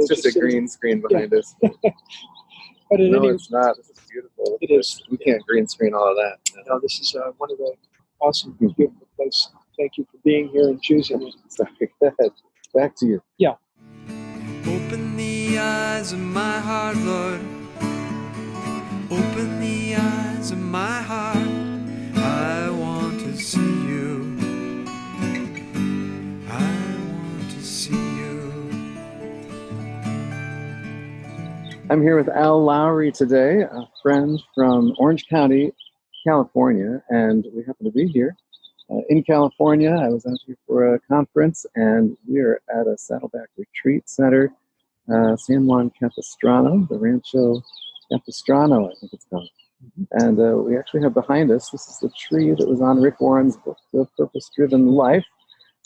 It's just a green screen behind us. But no, it's not. This is beautiful. It is. We can't green screen all of that. No, this is one of the awesome, beautiful places. Thank you for being here and choosing it. Sorry, go ahead. Back to you. Yeah. Open the eyes of my heart, Lord. Open the eyes of my heart. I want to see you. I want to see you. I'm here with Al Lowry today, a friend from Orange County, California, and we happen to be here in California. I was out here for a conference, and we are at a Saddleback Retreat Center, San Juan Capistrano, the Rancho Capistrano, I think it's called. And we actually have behind us, this is the tree that was on Rick Warren's book, The Purpose-Driven Life.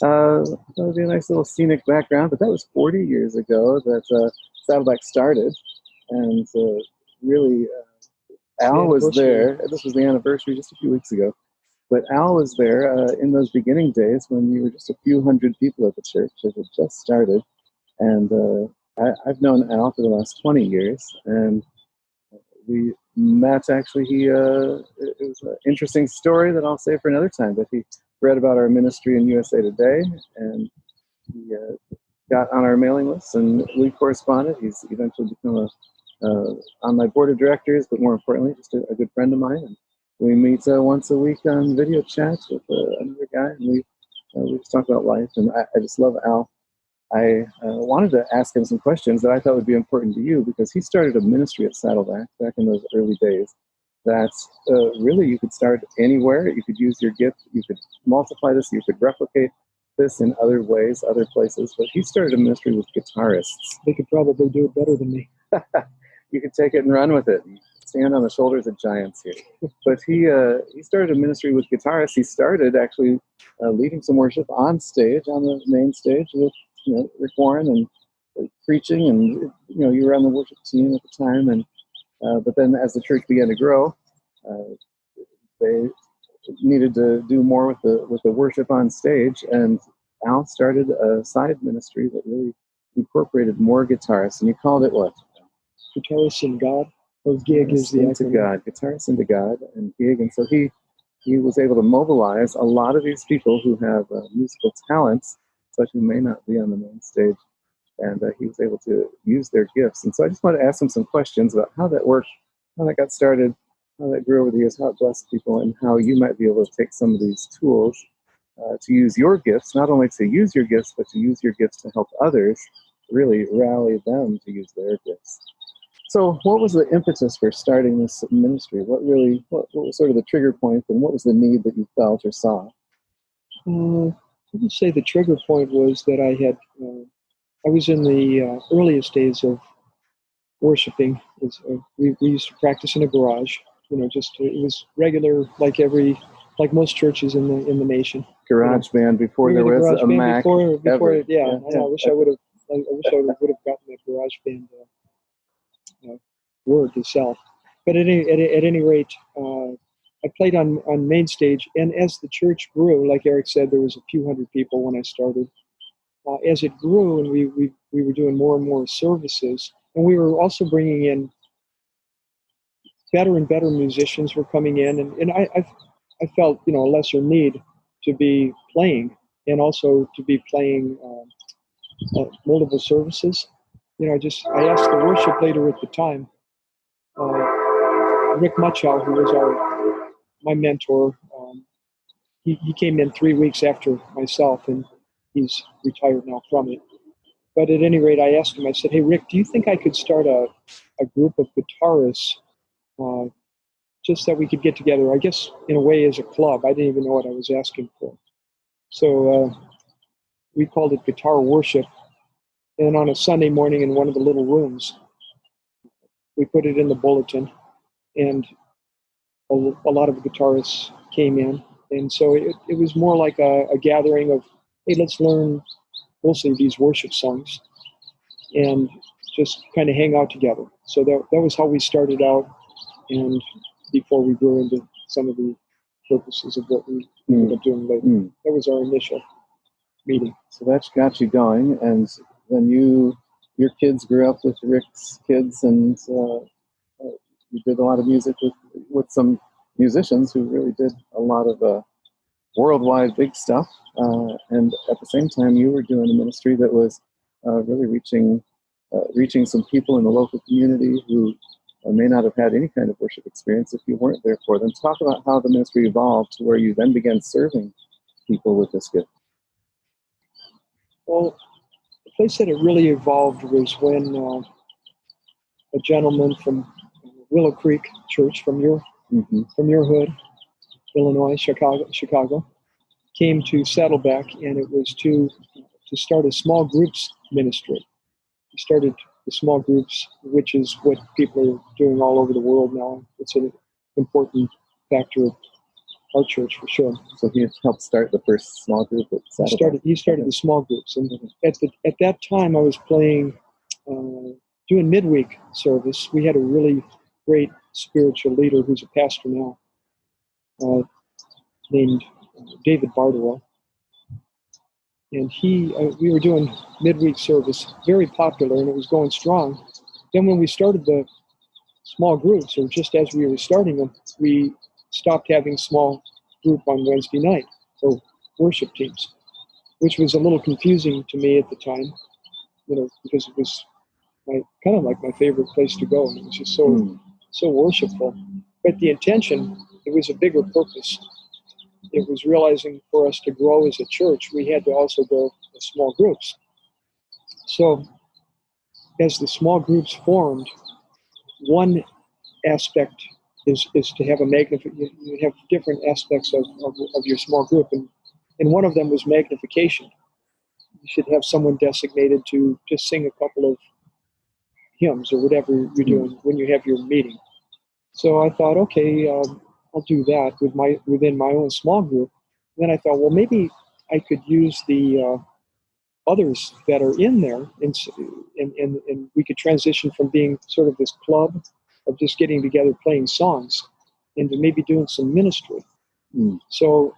That would be a nice little scenic background, but that was 40 years ago that Saddleback started. And really, Al was there. This was the anniversary just a few weeks ago. But Al was there in those beginning days when we were just a few hundred people at the church. It had just started. And I've known Al for the last 20 years. And we met, actually, it was an interesting story that I'll say for another time. But he read about our ministry in USA Today. And he got on our mailing list. And we corresponded. He's eventually become on my board of directors, but more importantly, just a good friend of mine. And we meet once a week on video chats with another guy, and we just talk about life. And I just love Al. I wanted to ask him some questions that I thought would be important to you, because he started a ministry at Saddleback back in those early days that really you could start anywhere. You could use your gift. You could multiply this. You could replicate this in other ways, other places. But he started a ministry with guitarists. They could probably do it better than me. You could take it and run with it. Stand on the shoulders of giants here. But he started a ministry with guitarists. He started actually leading some worship on stage, on the main stage with Rick Warren and preaching, and you were on the worship team at the time. And but then as the church began to grow, they needed to do more with the worship on stage. And Al started a side ministry that really incorporated more guitarists, and you called it what? Guitarists in God, or GIG is the into God, Guitarists into God, and GIG. And so he was able to mobilize a lot of these people who have musical talents, but who may not be on the main stage, and he was able to use their gifts. And so I just want to ask him some questions about how that worked, how that got started, how that grew over the years, how it blessed people, and how you might be able to take some of these tools to use your gifts, not only to use your gifts, but to use your gifts to help others, really rally them to use their gifts. So what was the impetus for starting this ministry? What was sort of the trigger point, and what was the need that you felt or saw? I would say the trigger point was that I was in the earliest days of worshiping. We used to practice in a garage. It was regular, like most churches in the nation. Garage band before there was a Mac. Before it, yeah. I wish I would have gotten that garage band word itself. But at any rate, I played on main stage, and as the church grew, like Eric said, there was a few hundred people when I started. As it grew, and we were doing more and more services, and we were also bringing in better and better musicians were coming in, and I felt a lesser need to be playing, and also to be playing multiple services. I asked the worship leader at the time, Rick Muchow, who was my mentor. He came in 3 weeks after myself, and he's retired now from it. But at any rate, I asked him, I said, "Hey, Rick, do you think I could start a group of guitarists just that we could get together, I guess, in a way as a club?" I didn't even know what I was asking for. So we called it Guitar Worship. And on a Sunday morning in one of the little rooms, we put it in the bulletin, and a lot of guitarists came in. And so it was more like a gathering of, hey, let's learn mostly these worship songs and just kind of hang out together. So that was how we started out, and before we grew into some of the purposes of what we ended up doing later. That was our initial meeting. So that's got you going, and then you your kids grew up with Rick's kids, and you did a lot of music with some musicians who really did a lot of worldwide big stuff. And at the same time, you were doing a ministry that was really reaching some people in the local community who may not have had any kind of worship experience if you weren't there for them. Talk about how the ministry evolved to where you then began serving people with this gift. Well, the place that it really evolved was when a gentleman from Willow Creek Church, from your hood, Illinois, Chicago, came to Saddleback, and it was to start a small groups ministry. He started the small groups, which is what people are doing all over the world now. It's an important factor of our church for sure. So he helped start the first small group at Saddleback. He started the small groups, and at that time I was playing, doing midweek service. We had a really great spiritual leader who's a pastor now, named David Bartolo. And we were doing midweek service, very popular, and it was going strong. Then when we started the small groups, or just as we were starting them, we stopped having small group on Wednesday night, or worship teams, which was a little confusing to me at the time, because it was kind of like my favorite place to go, and it was just so worshipful. But the intention, it was a bigger purpose. It was realizing for us to grow as a church, we had to also go to small groups. So as the small groups formed, one aspect is to have you have different aspects of your small group, and one of them was magnification. You should have someone designated to just sing a couple of hymns or whatever you're doing when you have your meeting. So I thought, okay, I'll do that within my own small group. Then I thought, well, maybe I could use the others that are in there, and we could transition from being sort of this club of just getting together playing songs into maybe doing some ministry. So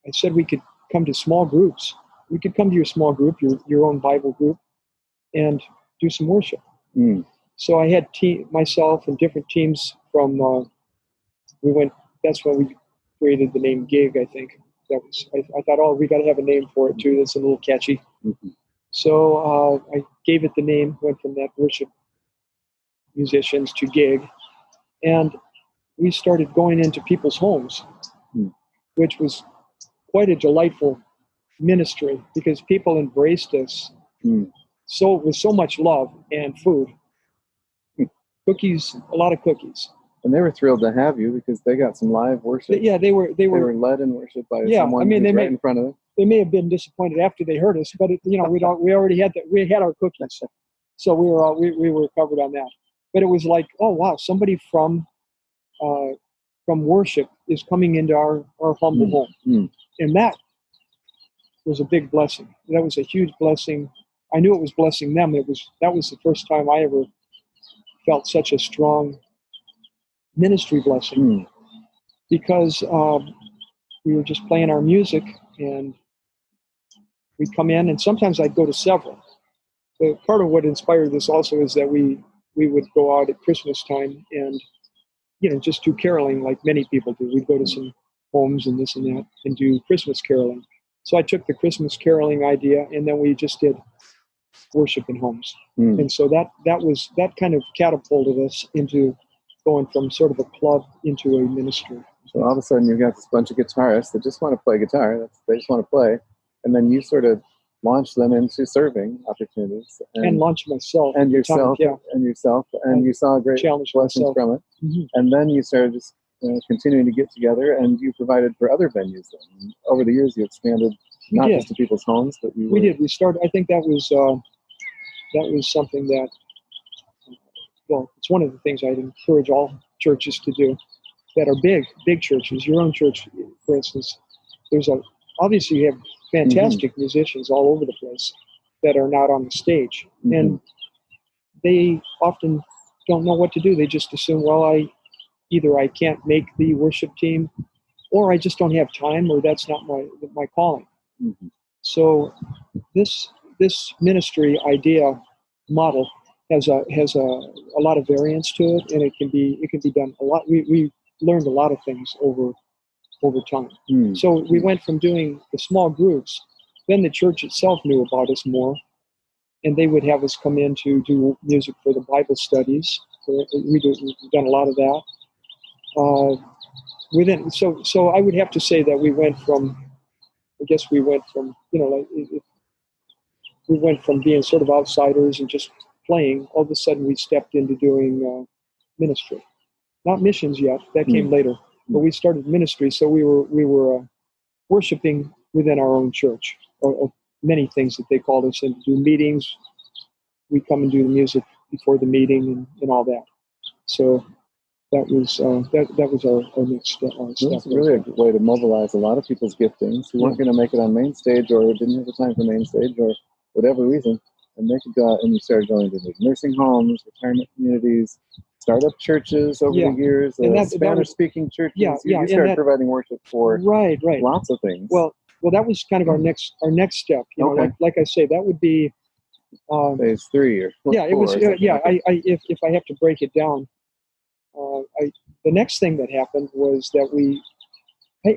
I said we could come to small groups. We could come to your small group, your own Bible group, and do some worship. So I had myself and different teams from. That's when we created the name Gig. I think I thought, oh, we got to have a name for it too. That's a little catchy. So I gave it the name. Went from that worship musicians to Gig, and we started going into people's homes, which was quite a delightful ministry because people embraced us so with so much love and food, cookies, a lot of cookies. And they were thrilled to have you because they got some live worship. Yeah, they were led in worship by someone who's right in front of them. They may have been disappointed after they heard us, but we already had that. We had our cookies, so we were covered on that. But it was like, oh wow, somebody from worship is coming into our humble home, and that was a big blessing. That was a huge blessing. I knew it was blessing them. That was the first time I ever felt such a strong ministry blessing because we were just playing our music, and we'd come in, and sometimes I'd go to several. So part of what inspired this also is that we would go out at Christmas time and just do caroling like many people do. We'd go to some homes and this and that and do Christmas caroling. So I took the Christmas caroling idea, and then we just did worship in homes. And so that kind of catapulted us into going from sort of a club into a ministry. So all of a sudden you've got this bunch of guitarists that just want to play guitar. They just want to play. And then you sort of launch them into serving opportunities. And launch myself. And yourself. And yourself. And you saw great blessings from it. And then you started just continuing to get together, and you provided for other venues. And over the years you expanded not just to people's homes, but we did. We started, I think that was something that, well, it's one of the things I'd encourage all churches to do that are big churches. Your own church, for instance, obviously you have fantastic musicians all over the place that are not on the stage. And they often don't know what to do. They just assume, well, either I can't make the worship team, or I just don't have time, or that's not my calling. So this ministry idea model has a lot of variance to it, and it can be done a lot. We learned a lot of things over time. So we went from doing the small groups, then the church itself knew about us more, and they would have us come in to do music for the Bible studies. We've done a lot of that. So I would have to say that we went from we went from being sort of outsiders and just playing. All of a sudden, we stepped into doing ministry. Not missions yet; that came later. But we started ministry, so we were worshiping within our own church, or many things that they called us, and do meetings. We come and do the music before the meeting and all that. So that was our next step. It's really a good way to mobilize a lot of people's giftings who weren't going to make it on main stage or didn't have the time for main stage or whatever reason, and they could go out and you started going to the nursing homes, retirement communities, startup churches over the years, Spanish-speaking churches. You started providing worship for lots of things. Well, that was kind of our next step. Like I say, that would be phase 3 or 4. It was. If I have to break it down, the next thing that happened was that I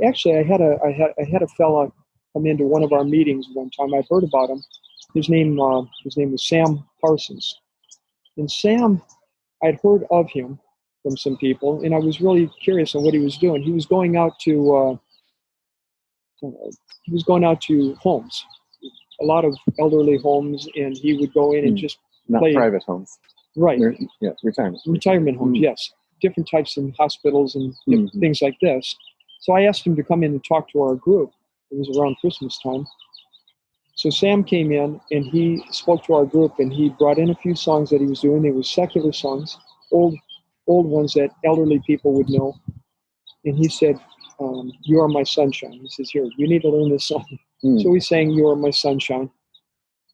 had a fella come into one of our meetings one time. I'd heard about him. His name was Sam Parsons, and Sam, I'd heard of him from some people, and I was really curious on what he was doing. He was going out to homes, a lot of elderly homes, and he would go in and just play. Not private homes, right? Retirement homes, yes, different types of hospitals and things like this. So I asked him to come in and talk to our group. It was around Christmas time. So Sam came in and he spoke to our group, and he brought in a few songs that he was doing. They were secular songs, old ones that elderly people would know. And he said, "You Are My Sunshine." He says, "Here, you need to learn this song." So we sang "You Are My Sunshine,"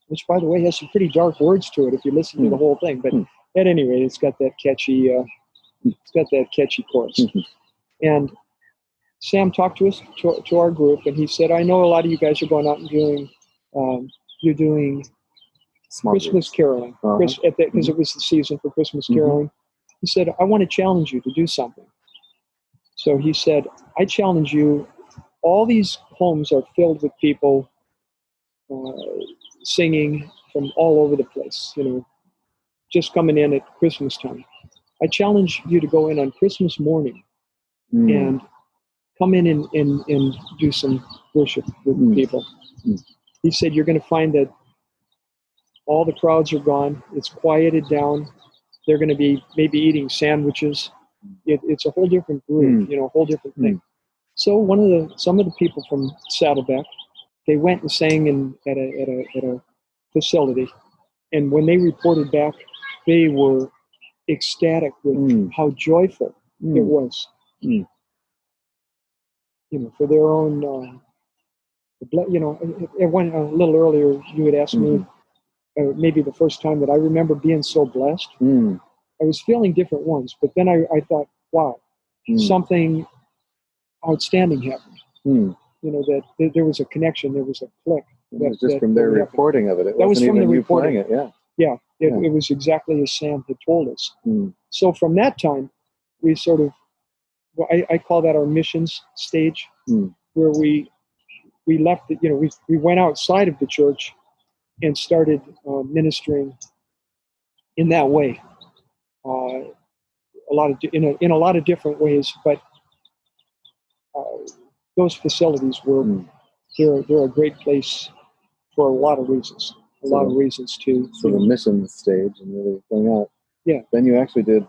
which, by the way, has some pretty dark words to it if you listen to the whole thing. But at any rate, it's got that catchy chorus. And Sam talked to us, to our group, and he said, "I know a lot of you guys are going out and doing, you're doing Christmas caroling, because it was the season for Christmas caroling." He said, "I want to challenge you to do something." So he said, "I challenge you. All these homes are filled with people singing from all over the place, just coming in at Christmas time. I challenge you to go in on Christmas morning and come in and do some worship with people." He said, "You're going to find that all the crowds are gone. It's quieted down. They're going to be maybe eating sandwiches. It's a whole different groove, a whole different thing." So some of the people from Saddleback, they went and sang at a facility, and when they reported back, they were ecstatic with how joyful it was. For their own, it went a little earlier. You had asked me maybe the first time that I remember being so blessed. I was feeling different ones, but then I thought, wow, something outstanding happened. That there was a connection, there was a click. That was just from their reporting of it. It wasn't even you playing it. It was exactly as Sam had told us. So from that time, we sort of, I call that our missions stage, where we left, we went outside of the church and started ministering in that way, in a lot of different ways. But those facilities were they're a great place for a lot of reasons. A lot of reasons to. So the mission stage and really going out. Yeah. Then you actually did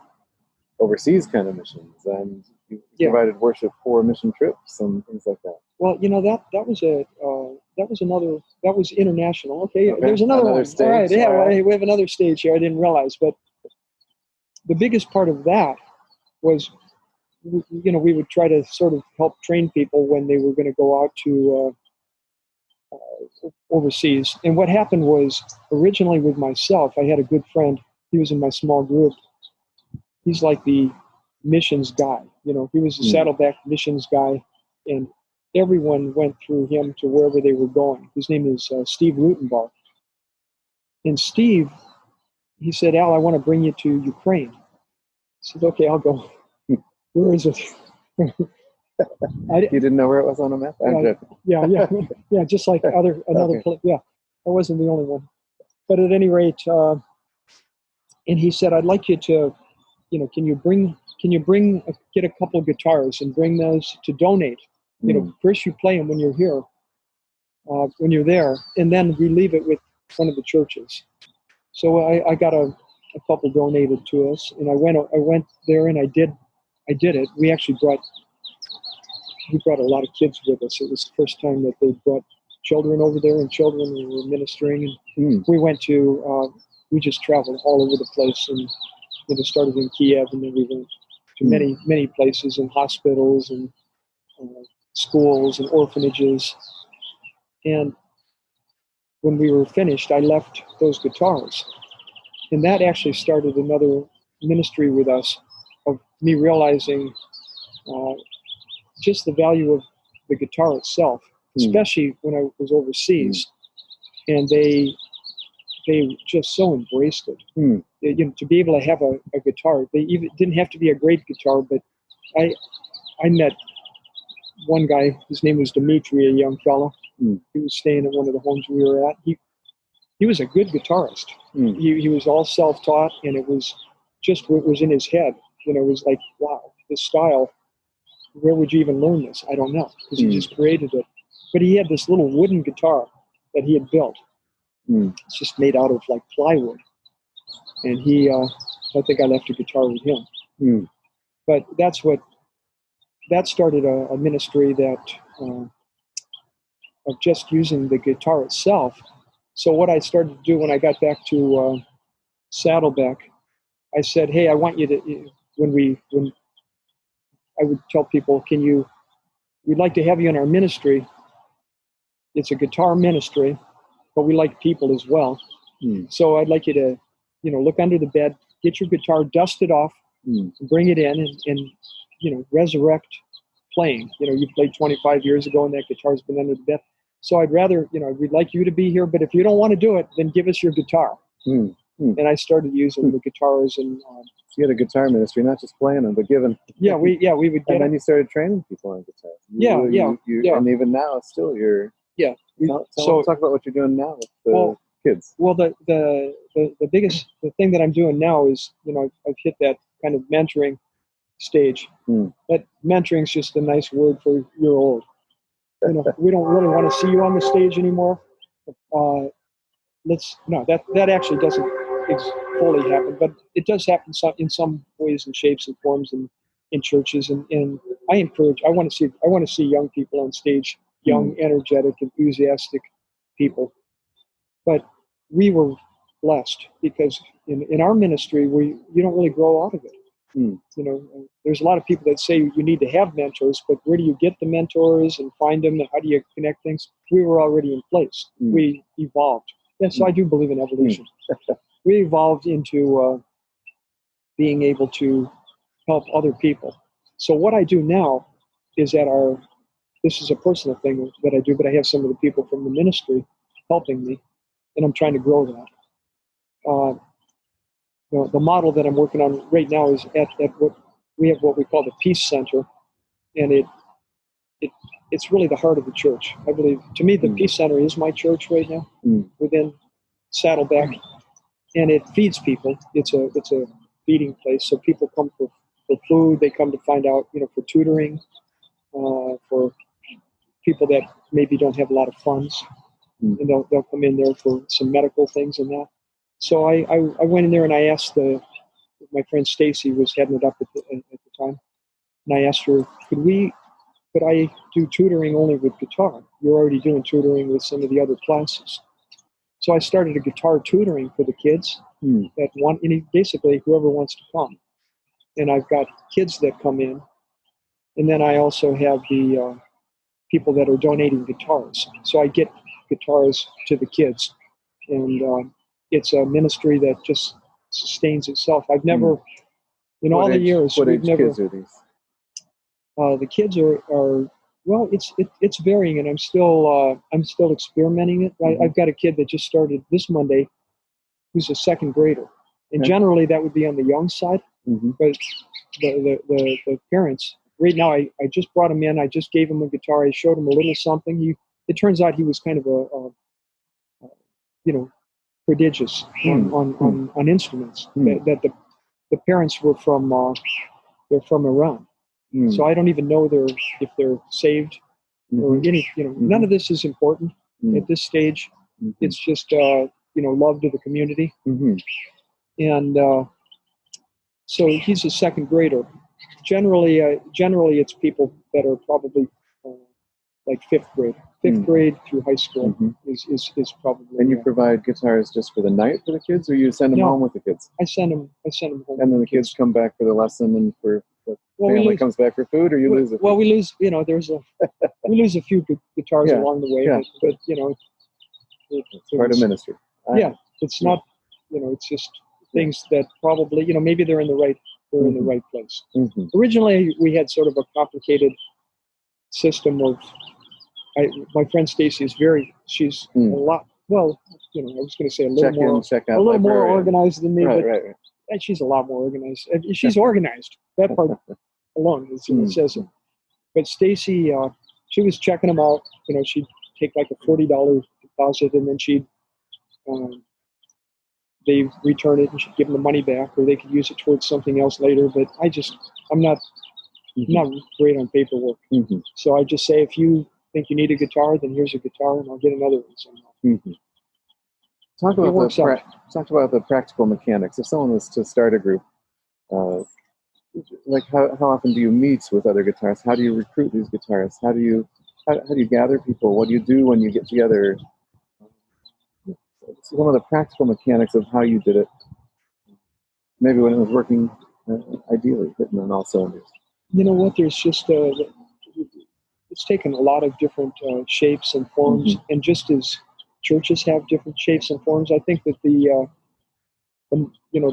overseas kind of missions, and you provided worship for mission trips and things like that. Well, that was international. Okay. There's another one. Stage. All right. Yeah. Well, we have another stage here. I didn't realize, but the biggest part of that was, we would try to sort of help train people when they were going to go out to overseas. And what happened was, originally with myself, I had a good friend. He was in my small group. He's like the missions guy. He was the Saddleback missions guy, and everyone went through him to wherever they were going. His name is Steve Rutenbach. And Steve he said, Al, I want to bring you to Ukraine. I said, okay, I'll go. Where is it? You didn't know where it was on a map? Yeah, just like another Okay. place. Yeah, I wasn't the only one. But at any rate, and he said, I'd like you to, can you get a couple guitars and bring those to donate? First you play them when you're here, when you're there, and then we leave it with one of the churches. So I got a couple donated to us, and I went there and I did it. We actually brought a lot of kids with us. It was the first time that they brought children over there, and children were ministering. And we went to, we just traveled all over the place, and started in Kiev, and then we went to many places, and hospitals and schools and orphanages. And when we were finished, I left those guitars, and that actually started another ministry with us of me realizing just the value of the guitar itself, especially when I was overseas, and they just so embraced it. To be able to have a guitar, they even didn't have to be a great guitar, but I met one guy, his name was Dimitri, a young fellow. He was staying at one of the homes we were at. He was a good guitarist. He was all self-taught, and it was just what was in his head. It was like, wow, this style, where would you even learn this? I don't know, because he just created it. But he had this little wooden guitar that he had built. It's just made out of like plywood. And I think I left a guitar with him. But that started a ministry that of just using the guitar itself. So what I started to do when I got back to Saddleback, I said, hey, I want you to, when I would tell people, we'd like to have you in our ministry. It's a guitar ministry, but we like people as well. So I'd like you to, look under the bed, get your guitar, dust it off, bring it in, and resurrect playing. You played 25 years ago, and that guitar's been under the bed. So I'd rather, we'd like you to be here, but if you don't want to do it, then give us your guitar. And I started using the guitars, and so you had a guitar ministry, not just playing them, but giving. We would get. And then you started training people on guitars. And even now, still you're. Yeah. Talk about what you're doing now with the kids. Well, the thing that I'm doing now is, I've hit that kind of mentoring stage. That mentoring is just a nice word for you're old. We don't really want to see you on the stage anymore. That actually doesn't fully happen, but it does happen in some ways and shapes and forms in churches. And I want to see young people on stage, young, energetic, enthusiastic people. But we were blessed because in our ministry, you don't really grow out of it. There's a lot of people that say you need to have mentors, but where do you get the mentors and find them, and how do you connect things? We were already in place. We evolved. Yeah, so I do believe in evolution. We evolved into being able to help other people. So what I do now is this is a personal thing that I do, but I have some of the people from the ministry helping me, and I'm trying to grow that. The model that I'm working on right now is at what we call the Peace Center, and it's really the heart of the church. I believe, to me, the Peace Center is my church right now within Saddleback, and it feeds people. It's a feeding place, so people come for food. They come to find out, for tutoring, for people that maybe don't have a lot of funds, and they'll come in there for some medical things and that. So I went in there and I asked my friend Stacy was heading it up at the time, and I asked her, could I do tutoring only with guitar? You're already doing tutoring with some of the other classes. So I started a guitar tutoring for the kids that want, basically whoever wants to come. And I've got kids that come in, and then I also have the people that are donating guitars. So I get guitars to the kids, and it's a ministry that just sustains itself. I've never, in all the years, what age kids are these? The kids are well, it's varying, and I'm still experimenting it. I've got a kid that just started this Monday, who's a second grader, And generally that would be on the young side. Mm-hmm. But the parents, right now, I just brought him in. I just gave him a guitar. I showed him a little something. It turns out he was kind of prodigious on instruments. That the parents were from they're from Iran. So I don't even know if they're saved or any. None of this is important at this stage. It's just love to the community. And so he's a second grader. Generally it's people that are probably like fifth grade through high school is probably. And you provide guitars just for the night for the kids, or you send them home with the kids? I send them home. And then the kids come back for the lesson, and for the family comes back for food, or you lose it. Well, we lose. We lose a few guitars along the way, but it's part of ministry. It's not. It's just things that probably maybe they're in the right place. Originally, we had sort of a complicated system of. My friend Stacy is she's a lot. Well, I was going to say a little more organized than me, but she's a lot more organized. She's organized. That part alone says it. But Stacy, she was checking them out. She'd take like a $40 deposit, and then they return it, and she'd give them the money back, or they could use it towards something else later. But I'm not great on paperwork, so I just say, if you think you need a guitar, then here's a guitar, and I'll get another one somehow. Talk about the practical mechanics. If someone was to start a group, like how often do you meet with other guitarists? How do you recruit these guitarists? How do you gather people? What do you do when you get together? Some of the practical mechanics of how you did it. Maybe when it was working ideally, hitting on all cylinders. You know what? There's just it's taken a lot of different shapes and forms, and just as churches have different shapes and forms, I think that the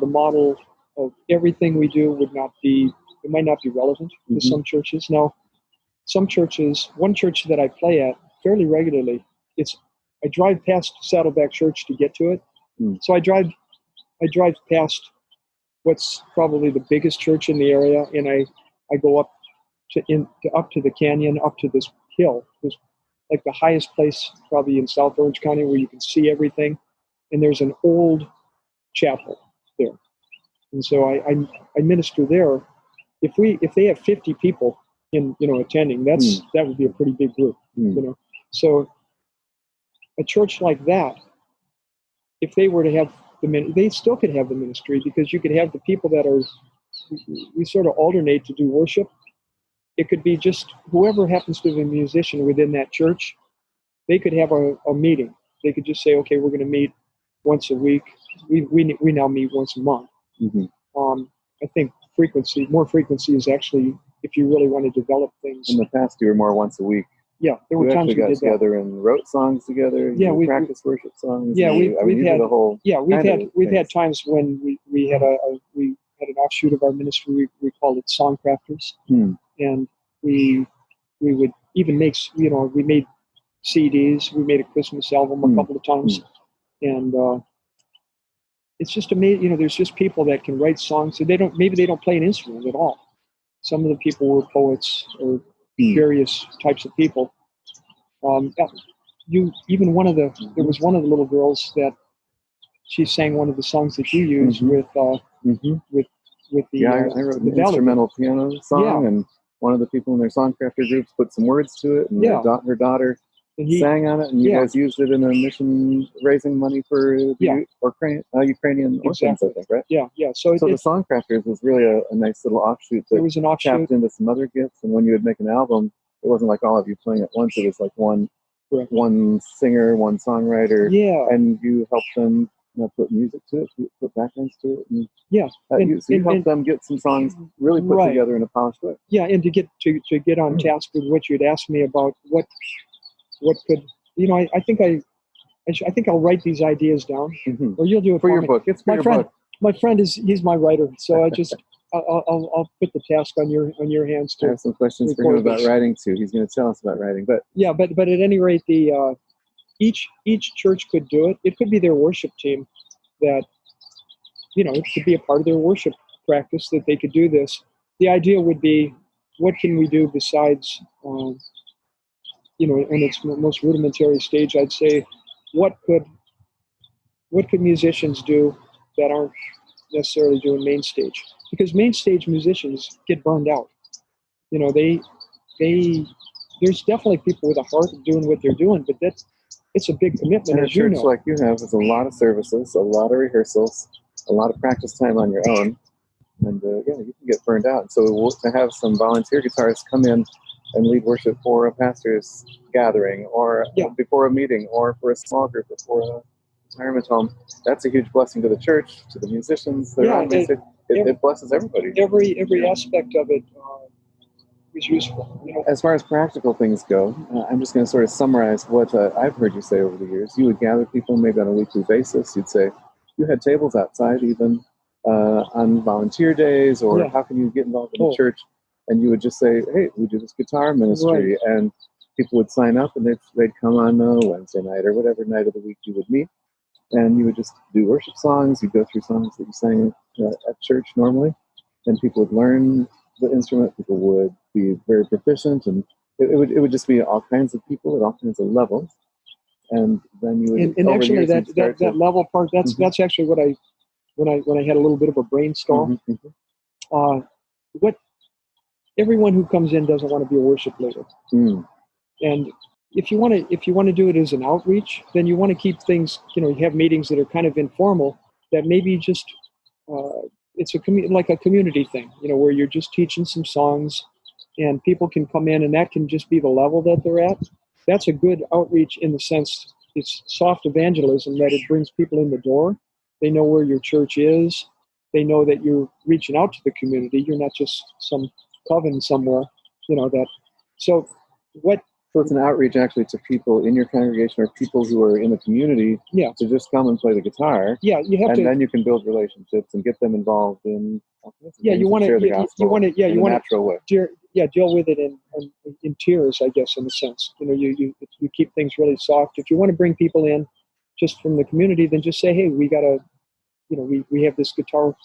model of everything we do might not be relevant to some churches. Now, some churches, one church that I play at fairly regularly, I drive past Saddleback Church to get to it. So I drive past what's probably the biggest church in the area, and I go up to the canyon, up to this hill. There's like the highest place probably in South Orange County where you can see everything. And there's an old chapel there. And so I minister there. If they have 50 people attending, that would be a pretty big group. So a church like that, if they were to have they still could have the ministry, because you could have the people we sort of alternate to do worship. It could be just whoever happens to be a musician within that church. They could have a meeting. They could just say, okay, we're going to meet once a week. We now meet once a month. I think more frequency is actually, if you really want to develop things. In the past, you were more once a week. Yeah, there were times we got did together that. and wrote songs together. We practiced worship songs. Yeah, we've had the whole. Yeah, we've had times when we had an offshoot of our ministry. We called it Songcrafters. And we would even make, we made CDs. We made a Christmas album a couple of times. And it's just amazing. There's just people that can write songs. So maybe they don't play an instrument at all. Some of the people were poets or various types of people. There was one of the little girls that she sang one of the songs that you used with the. I wrote an instrumental piano song, and one of the people in their Songcrafter groups put some words to it, and her daughter sang on it, and you guys used it in a mission raising money for the Ukrainian orphans, I think, right? Yeah. So the Songcrafters was really a nice little offshoot that tapped into some other gifts, and when you would make an album, it wasn't like all of you playing at once. It was like one singer, one songwriter, and you helped them put music to it, put backgrounds to it, and you helped them get some songs really put together in a polished way. Yeah, and to get on task with what you'd asked me about, what could I think I'll write these ideas down, or you'll do it for your book. It's for your book. My friend he's my writer, so I'll put the task on your hands too. I have some questions for him about writing too. He's going to tell us about writing, but at any rate, each church could do it. It could be their worship team that it could be a part of their worship practice that they could do this. The idea would be, what can we do besides, in its most rudimentary stage, I'd say, what could musicians do that aren't necessarily doing main stage? Because main stage musicians get burned out. There's definitely people with a heart of doing what they're doing, but it's a big commitment. And a as you church know. like you have is a lot of services, a lot of rehearsals, a lot of practice time on your own, and you can get burned out. So to have some volunteer guitarists come in and lead worship for a pastor's gathering, or before a meeting, or for a small group, or for a retirement home, that's a huge blessing to the church, to the musicians. It blesses everybody. Every aspect of it is useful. As far as practical things go, I'm just going to sort of summarize what I've heard you say over the years. You would gather people maybe on a weekly basis. You'd say you had tables outside even on volunteer days, or how can you get involved in the church? And you would just say, hey, we do this guitar ministry, and people would sign up, and they'd come on a Wednesday night or whatever night of the week you would meet, and you would just do worship songs. You'd go through songs that you sang at church normally, and people would learn the instrument. People would be very proficient, and it would just be all kinds of people at all kinds of levels. And then you would and actually that level part, that's actually what I when I had a little bit of a brainstorm. What everyone who comes in doesn't want to be a worship leader, and if you want to do it as an outreach, then you want to keep things, you have meetings that are kind of informal, that maybe just it's like a community thing, where you're just teaching some songs, and people can come in, and that can just be the level that they're at. That's a good outreach in the sense it's soft evangelism, that it brings people in the door. They know where your church is. They know that you're reaching out to the community. You're not just some coven somewhere, So it's an outreach actually to people in your congregation, or people who are in the community, to just come and play the guitar. Yeah, you have to. And then you can build relationships and get them involved in. You want to share the gospel in a natural way. Deal with it in tears, I guess, in a sense. You keep things really soft. If you want to bring people in just from the community, then just say, hey, we got we have this guitar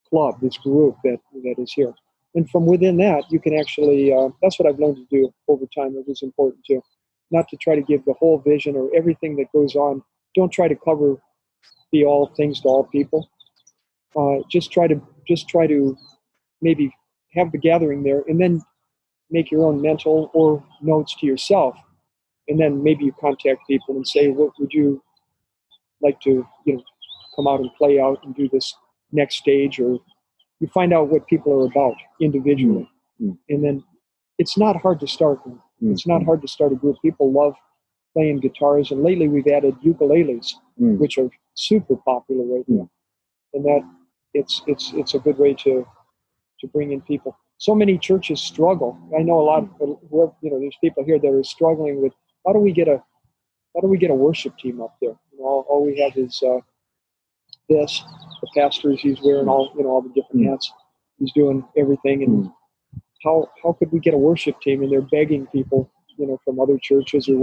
club, this group that is here. And from within that, you can actually, that's what I've learned to do over time. It was important too, not to try to give the whole vision or everything that goes on. Don't try to be all things to all people. Just try to maybe have the gathering there, and then make your own mental or notes to yourself. And then maybe you contact people and say, what would you like to, come out and play out and do this next stage? Or you find out what people are about individually. And then it's not hard to start. It's not hard to start a group. People love playing guitars, and lately we've added ukuleles, which are super popular right now. And that it's a good way to bring in people. So many churches struggle. I know a lot of there's people here that are struggling with how do we get a worship team up there? All we have is the pastors. He's wearing all the different hats. He's doing everything, and how could we get a worship team? And they're begging people, from other churches or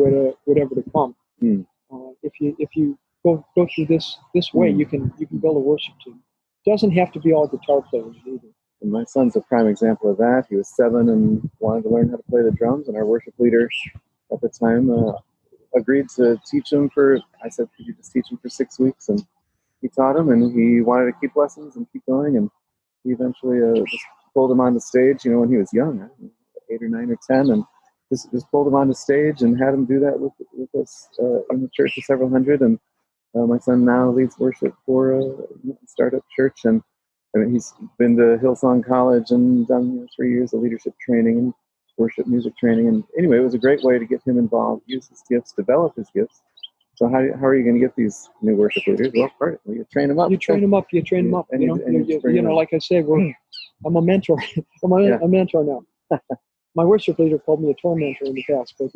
whatever to come. If you go through this way, you can build a worship team. It doesn't have to be all guitar players either. And my son's a prime example of that. He was 7 and wanted to learn how to play the drums, and our worship leader at the time agreed to teach him I said, could you just teach him for 6 weeks? And he taught him, and he wanted to keep lessons and keep going, and he eventually just pulled him on the stage, when he was young, 8 or 9 or 10, and just pulled him on the stage and had him do that with us in the church of several hundred. And my son now leads worship for a startup church, and he's been to Hillsong College and done 3 years of leadership training and worship music training. And anyway, it was a great way to get him involved, use his gifts, develop his gifts. So how are you going to get these new worship leaders? Well, you train them up. You train them up. Like I say, I'm a mentor. I'm a mentor now. My worship leader called me a tormentor in the past, but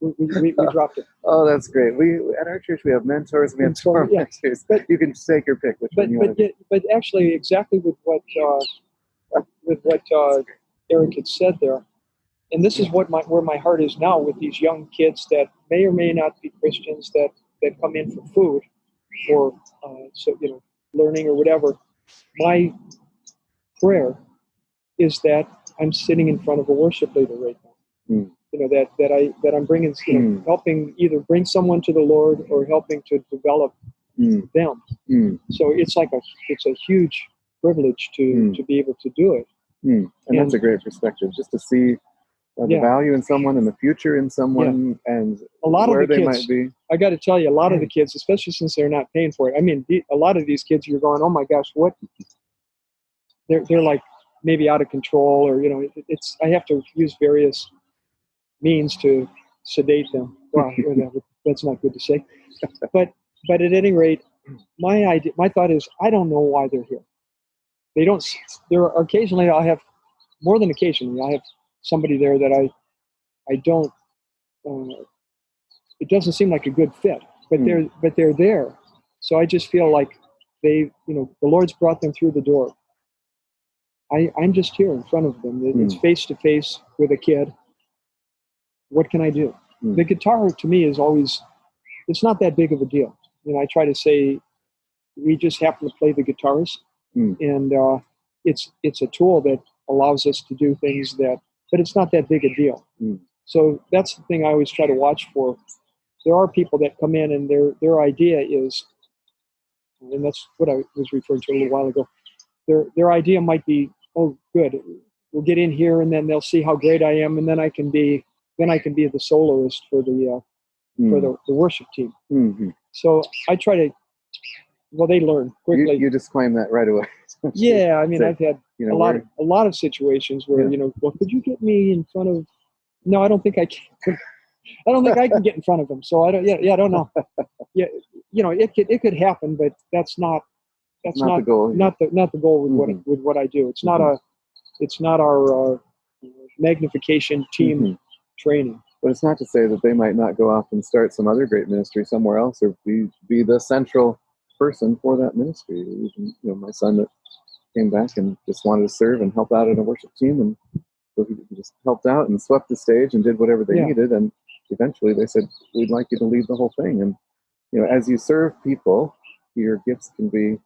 we dropped it. Oh, that's great. We at our church we have mentors. We have tormentors. But you can take your pick. But actually, exactly with what Eric had said there, and this is where my heart is now with these young kids that may or may not be Christians that come in for food, or learning or whatever, my prayer is that I'm sitting in front of a worship leader right now. Mm. That I'm bringing, helping either bring someone to the Lord or helping to develop them. So it's a huge privilege to be able to do it. And that's a great perspective, just to see the value in someone and the future in someone and a lot where of the they kids, might be. I got to tell you, a lot of the kids, especially since they're not paying for it. I mean, a lot of these kids, you're going, oh my gosh, what? They're like maybe out of control, or it's. I have to use various means to sedate them. Well, whatever. That's not good to say. But at any rate, my thought is, I don't know why they're here. They don't. There are occasionally, I have more than occasionally, I have somebody there that I don't. It doesn't seem like a good fit, but they're there. So I just feel like the Lord's brought them through the door. I'm just here in front of them. It's face to face with a kid. What can I do? The guitar to me is always, it's not that big of a deal. I try to say we just happen to play the guitars, and it's a tool that allows us to do things but it's not that big a deal. So that's the thing I always try to watch for. There are people that come in and their idea is, and that's what I was referring to a little while ago, their idea might be, oh, good, we'll get in here and then they'll see how great I am, and then I can be the soloist for the worship team. So I try to, they learn quickly. You disclaim that right away. Yeah, I mean, I've had a lot of situations where well, could you get me in front of? No, I don't think I can. I don't think I can get in front of them. So I don't. Yeah, I don't know. Yeah, it could happen, but that's not the goal. Not the goal with what I do. It's not our magnification team training. But it's not to say that they might not go off and start some other great ministry somewhere else, or be the central person for that ministry. Even, my son that came back and just wanted to serve and help out in a worship team, and so he just helped out and swept the stage and did whatever they needed. And eventually they said, we'd like you to lead the whole thing. And as you serve people, your gifts can be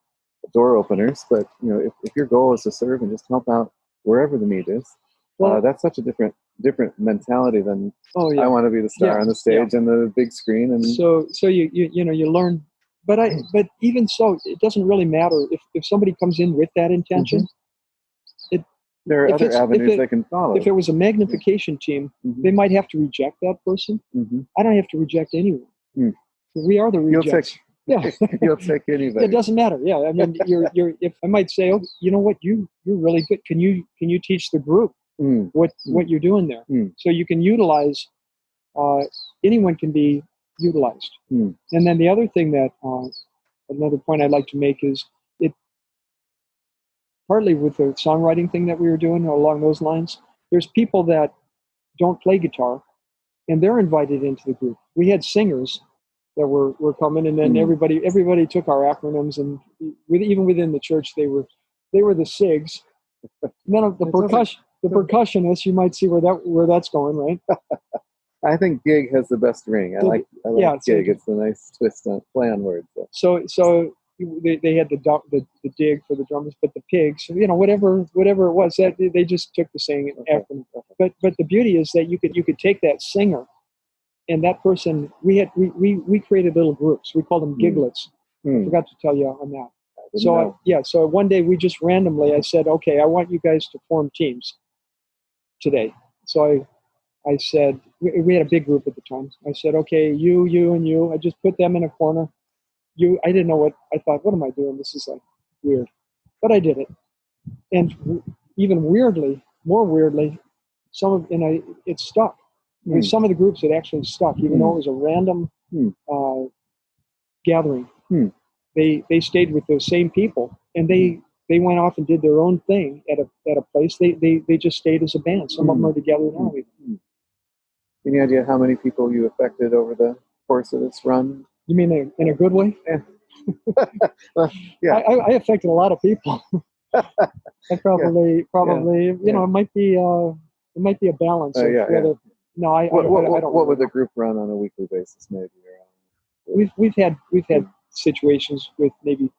door openers. But if your goal is to serve and just help out wherever the need is, that's such a different mentality than I want to be the star on the stage and the big screen. And so you learn. But even so, it doesn't really matter if somebody comes in with that intention. There are other avenues they can follow. If it was a magnification team, they might have to reject that person. I don't have to reject anyone. We are the rejects. You'll take anybody. It doesn't matter. Yeah, I mean, if I might say, oh, you know what, you're really good. Can you teach the group what you're doing there? So you can utilize. Anyone can be utilized. And then the other thing that another point I'd like to make is partly with the songwriting thing that we were doing along those lines, there's people that don't play guitar and they're invited into the group. We had singers that were coming, and then everybody took our acronyms, and even within the church they were the SIGs. And then the percussionists, you might see where that's going, right? I think gig has the best ring. I like gig. It's a nice twist on play on words. So they had the dig for the drummers, but the pigs, whatever it was, that they just took the same acronym. But the beauty is that you could take that singer, and that person, we created little groups. We called them giglets. I forgot to tell you on that. So one day we just randomly, I said, okay, I want you guys to form teams today. So I said, we had a big group at the time. I said, okay, you, and you. I just put them in a corner. I didn't know what, I thought, what am I doing? This is like weird. But I did it. And even more weirdly, it stuck. I mean, some of the groups, it actually stuck, even though it was a random gathering. They stayed with those same people, and they went off and did their own thing at a place. They just stayed as a band. Some of them are together now. Any idea how many people you affected over the course of this run? You mean in a good way? Yeah. I affected a lot of people. I probably it might be a balance. No, I don't. What would the group run on a weekly basis, maybe? We've had situations with maybe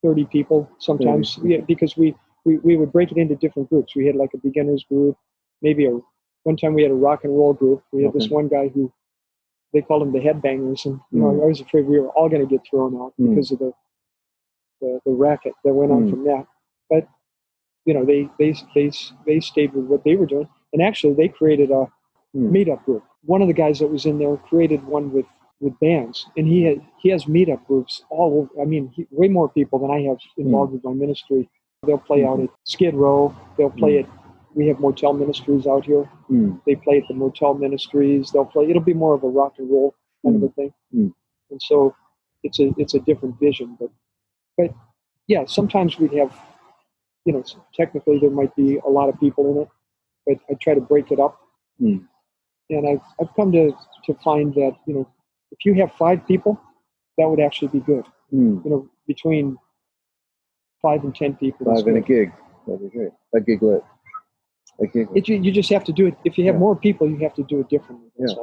30 people sometimes. 30. Yeah, because we would break it into different groups. We had like a beginners group, maybe one time we had a rock and roll group. We had this one guy who they called him the headbangers, and I was afraid we were all going to get thrown out because of the racket that went on from that. But they stayed with what they were doing, and actually they created a meetup group. One of the guys that was in there created one with bands, and he has meetup groups all over. I mean, way more people than I have involved with my ministry. They'll play out at Skid Row. They'll play at. We have motel ministries out here. They play at the motel ministries. They'll play. It'll be more of a rock and roll kind of a thing. And so it's a different vision. But yeah, sometimes we'd have. Technically there might be a lot of people in it, but I try to break it up. And I've come to find that, if you have 5 people, that would actually be good. Between 5 and 10 people. 5 in a gig. That'd be great. A giglet. You just have to do it. If you have more people, you have to do it differently. Yeah.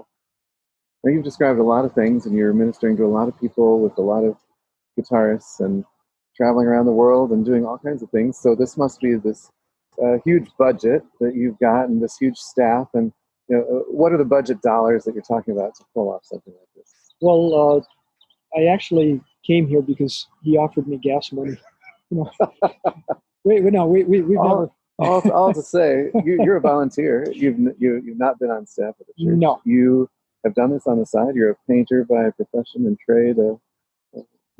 Now you've described a lot of things, and you're ministering to a lot of people with a lot of guitarists and traveling around the world and doing all kinds of things. So this must be this huge budget that you've got and this huge staff. And what are the budget dollars that you're talking about to pull off something like this? Well, I actually came here because he offered me gas money. We've never. All to say, you're a volunteer. You've not been on staff at the church. No. You have done this on the side. You're a painter by profession and trade.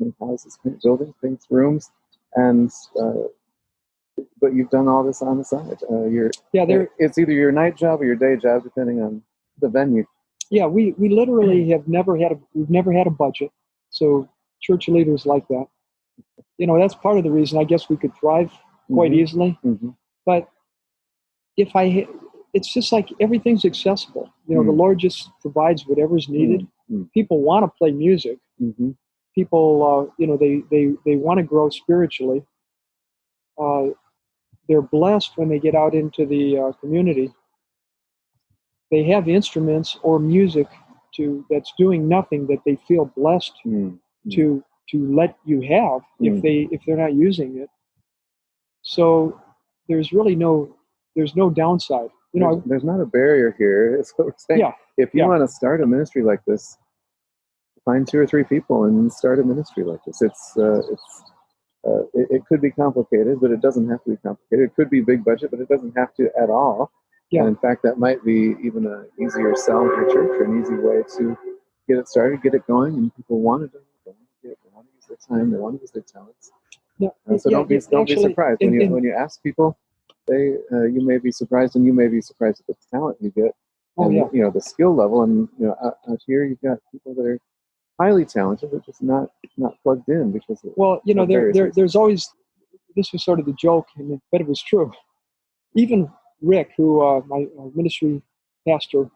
Paint houses, paint buildings, paint rooms, and but you've done all this on the side. It's either your night job or your day job, depending on the venue. Yeah, we literally have never had a budget, so church leaders like that. That's part of the reason I guess we could thrive quite easily. But it's just like everything's accessible. The Lord just provides whatever's needed. People want to play music. People, they want to grow spiritually. They're blessed when they get out into the community. They have instruments or music that's doing nothing that they feel blessed to let you have if they're not using it. So there's really no downside. There's not a barrier here. It's what we're saying. Yeah. If you want to start a ministry like this, find 2 or 3 people and start a ministry like this. It could be complicated, but it doesn't have to be complicated. It could be big budget, but it doesn't have to at all. Yeah. And in fact, that might be even an easier sell to your church, or an easy way to get it started, get it going, and people want to do it. They want to use their time. They want to use their talents. So don't be surprised when you ask people. You may be surprised, and you may be surprised at the talent you get. And, the skill level, and out here you've got people that are highly talented, but just not plugged in because. There's always. This was sort of the joke, but it was true. Even Rick, who my ministry pastor,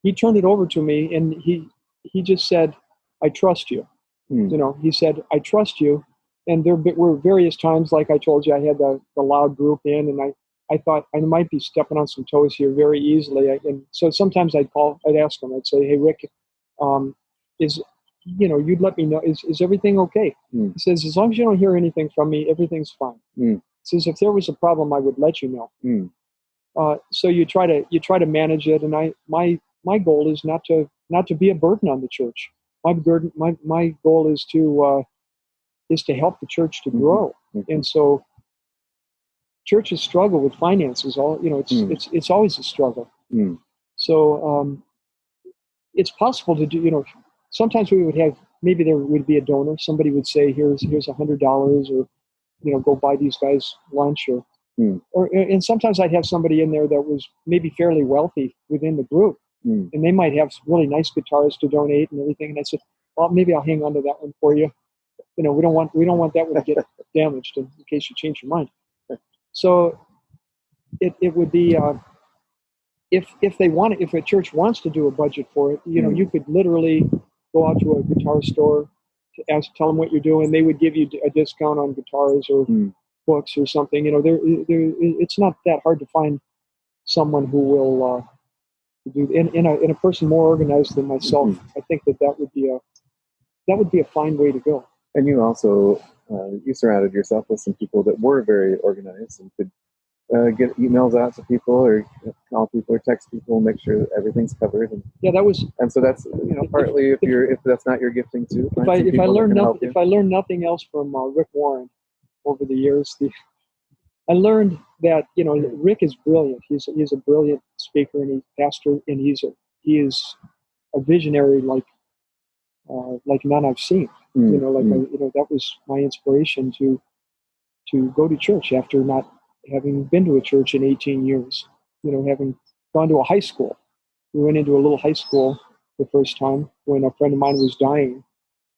he turned it over to me, and he just said, "I trust you." He said, "I trust you." And there were various times, like I told you, I had the loud group in, and I thought I might be stepping on some toes here very easily. And so sometimes I'd ask him, I'd say, "Hey, Rick, you'd let me know, is everything okay?" He says, "As long as you don't hear anything from me, everything's fine." He says, "If there was a problem, I would let you know." So you try to manage it. And my goal is not to be a burden on the church. My goal is to help the church to grow. And so churches struggle with finances. It's always a struggle. So it's possible to do, sometimes we would have, maybe there would be a donor. Somebody would say, here's $100, or, go buy these guys lunch, and sometimes I'd have somebody in there that was maybe fairly wealthy within the group, and they might have really nice guitars to donate and everything. And I said, well, maybe I'll hang on to that one for you. We don't want that one to get damaged in case you change your mind. So it would be if a church wants to do a budget for it, you could literally go out to a guitar store, tell them what you're doing. They would give you a discount on guitars or books or something. It's not that hard to find someone who will do. In a person more organized than myself, I think that would be a fine way to go. And you also you surrounded yourself with some people that were very organized and could get emails out to people or call people or text people, make sure that everything's covered. Yeah, that was. And so that's partly if that's not your gifting too. If I learned nothing else from Rick Warren over the years, I learned that Rick is brilliant. He's a brilliant speaker and he's pastor, and he is a visionary like none I've seen. That was my inspiration to go to church after not having been to a church in 18 years. Having gone to a high school. We went into a little high school the first time when a friend of mine was dying.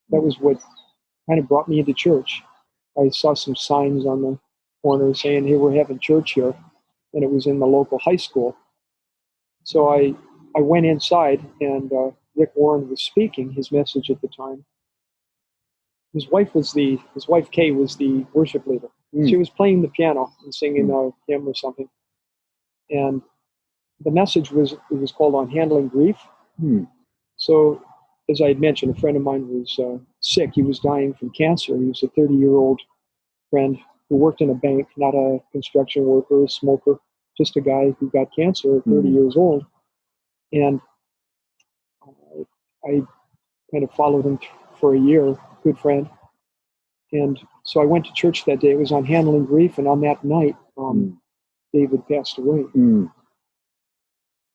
That was what kind of brought me into church. I saw some signs on the corner saying, "Hey, we're having church here," and it was in the local high school. So I went inside, and Rick Warren was speaking his message at the time. His wife Kay was the worship leader. She was playing the piano and singing a hymn or something. And the message was called "On Handling Grief." So, as I had mentioned, a friend of mine was sick. He was dying from cancer. He was a 30-year-old friend who worked in a bank, not a construction worker, a smoker, just a guy who got cancer at 30 years old. And I kind of followed him for a year, good friend. And so I went to church that day. It was on handling grief, and on that night, David passed away.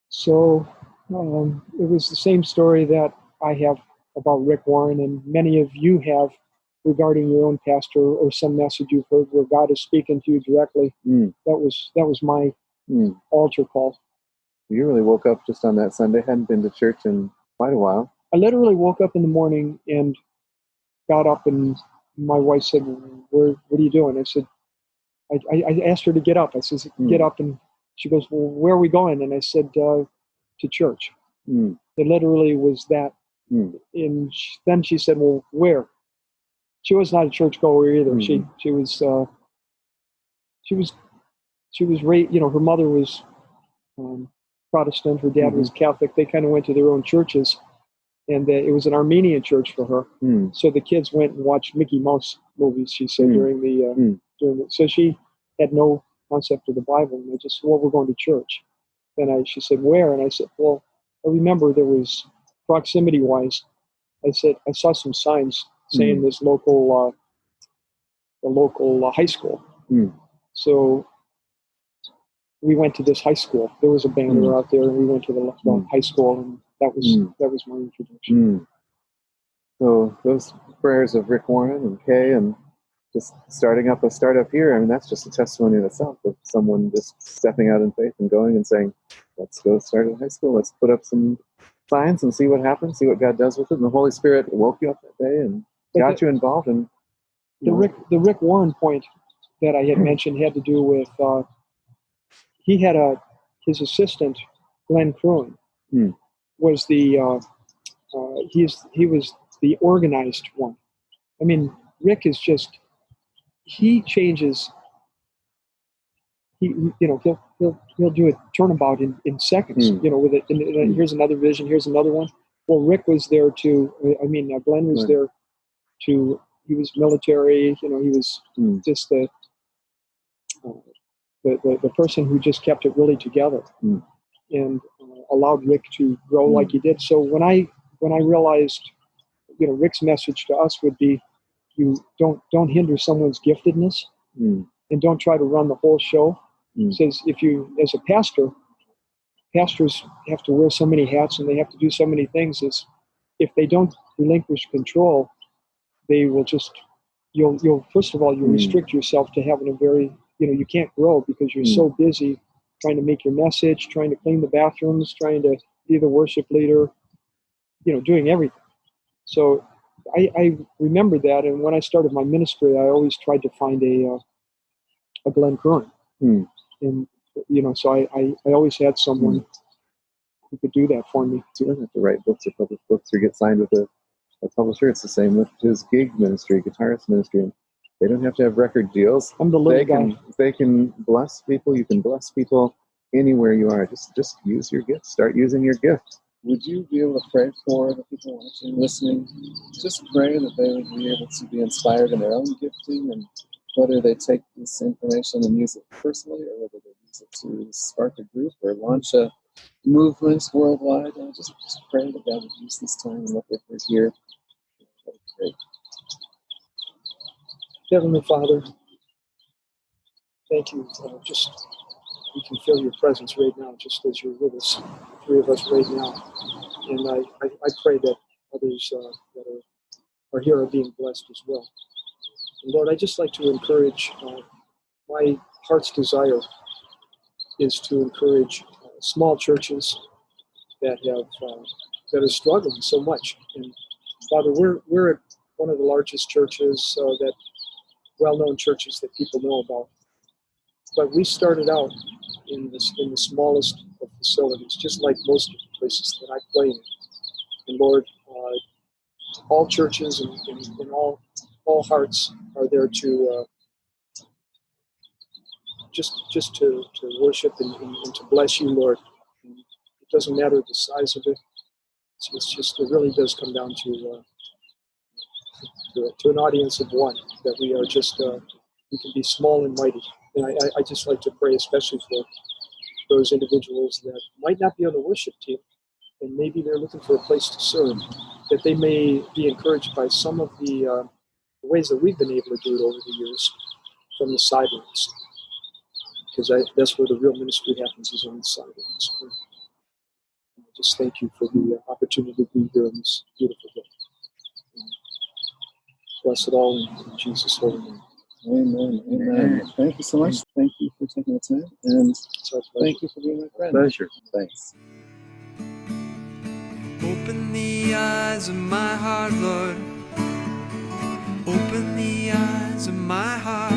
So it was the same story that I have about Rick Warren, and many of you have regarding your own pastor or some message you've heard where God is speaking to you directly. That was my altar call. You really woke up just on that Sunday. Hadn't been to church in quite a while. I literally woke up in the morning and got up, and my wife said, what are you doing? I said, I asked her to get up. I said, get up. And she goes, well, where are we going? And I said, to church. It literally was that. And then she said, well, where? She was not a churchgoer either. She was raised, her mother was Protestant, her dad was Catholic. They kind of went to their own churches, and it was an Armenian church for her. So the kids went and watched Mickey Mouse movies, she said, so she had no concept of the Bible. And I just said, well, we're going to church. And she said, where? And I said, well, I remember there was proximity-wise. I said, I saw some signs saying this local high school. So we went to this high school. There was a banner out there, and we went to the high school, and that was my introduction. So those prayers of Rick Warren and Kay, and just starting up a startup here, I mean, that's just a testimony in itself of someone just stepping out in faith and going and saying, let's go start a high school. Let's put up some signs and see what happens, see what God does with it. And the Holy Spirit woke you up that day and got you involved. And the Rick Warren point that I had mentioned had to do with he had his assistant, Glenn Crewin, was he was the organized one. I mean, Rick is just, he changes. He'll do a turnabout in seconds. With it. And here's another vision. Here's another one. Well, Rick was there Glenn was there to. He was military. He was just the person who just kept it really together and allowed Rick to grow like he did. So when I realized, Rick's message to us would be, you don't hinder someone's giftedness and don't try to run the whole show. He says, if you, as a pastor, pastors have to wear so many hats and they have to do so many things. If they don't relinquish control, they will just, you'll first of all, you restrict yourself to having a very, you can't grow because you're so busy trying to make your message, trying to clean the bathrooms, trying to be the worship leader, doing everything. So I remember that. And when I started my ministry, I always tried to find a Glenn Crewin. And, so I always had someone who could do that for me. You don't have to write books or publish books or get signed with a publisher. It's the same with his gig ministry, guitarist ministry. And they don't have to have record deals. I'm the little guy. They can bless people. You can bless people anywhere you are. Just use your gift. Start using your gift. would you be able to pray for the people watching, listening? Just pray that they would be able to be inspired in their own gifting, and whether they take this information and use it personally, or whether they use it to spark a group or launch a movement worldwide. Just pray that God would use this time and what they've heard here. That would be great. Heavenly Father, thank you. We can feel your presence right now, just as you're with us, the three of us right now. And I pray that others that are here are being blessed as well. And Lord, I'd just like to encourage, my heart's desire is to encourage small churches that are struggling so much. And Father, we're at one of the largest churches, that well-known churches that people know about. But we started out in the smallest of facilities, just like most of the places that I play in. And Lord, all churches and all hearts are there to just to worship and to bless you, Lord. And it doesn't matter the size of it. It's just, it really does come down to an audience of one, that we are just, we can be small and mighty. And I just like to pray especially for those individuals that might not be on the worship team, and maybe they're looking for a place to serve, that they may be encouraged by some of the ways that we've been able to do it over the years from the sidelines. Because that's where the real ministry happens, is on the sidelines. I just thank you for the opportunity to be here on this beautiful day. Bless it all in Jesus' holy name. Amen. Amen. Thank you so much. Thank you for taking the time, and thank you for being my friend. Pleasure. Thanks. Open the eyes of my heart, Lord. Open the eyes of my heart.